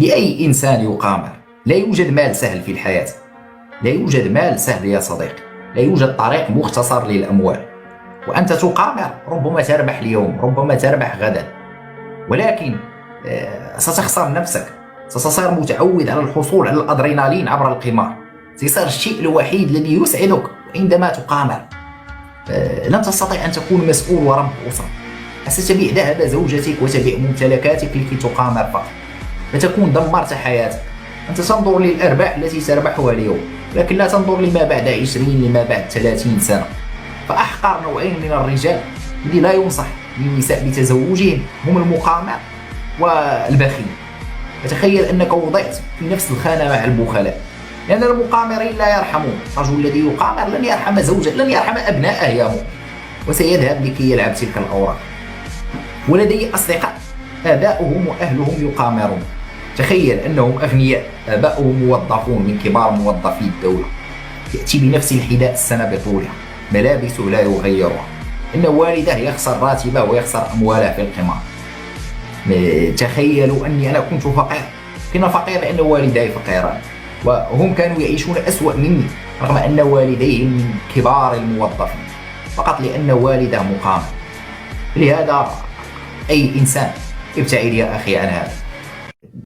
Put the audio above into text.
لأي إنسان يقامر. لا يوجد مال سهل في الحياة، لا يوجد مال سهل يا صديقي، لا يوجد طريق مختصر للأموال. وأنت تقامر، ربما تربح اليوم، ربما تربح غدا، ولكن ستخسر نفسك. ستصير متعود على الحصول على الأدرينالين عبر القمار، سيصير الشيء الوحيد الذي يسعدك عندما تقامر. لن تستطيع أن تكون مسؤول ورب أسرة، ستبيع ذهب زوجتك وتبيع ممتلكاتك لكي تقامر فقط، فتكون دمرت حياتك. أنت تنظر للأرباح التي تربحها اليوم، لكن لا تنظر لما بعد 20، لما بعد 30 سنة. فأحقر نوعين من الرجال الذي لا ينصح للنساء بتزوجهم هم المقامر والبخيل. فتخيل أنك وضعت في نفس الخانة مع البخلاء، لأن المقامرين لا يرحمون. الرجل الذي يقامر لن يرحم زوجه، لن يرحم أبناءه يا مؤمن، وسيذهب لكي يلعب تلك الأوراق. ولدي أصدقاء آباؤهم وأهلهم يقامرون. تخيل أنهم أغنياء، آباؤهم موظفون من كبار موظفي الدولة، يأتي بنفس الحذاء السنة بطولها، ملابسه لا يغيرها، إن والده يخسر راتبه ويخسر أمواله في القمار. تخيلوا أني أنا كنت فقير، كنا فقير لأن والدي فقيران، وهم كانوا يعيشون أسوأ مني رغم أن والديهم من كبار الموظفين، فقط لأن والده مقامر. لهذا أي إنسان ابتعد يا أخي عن هذا.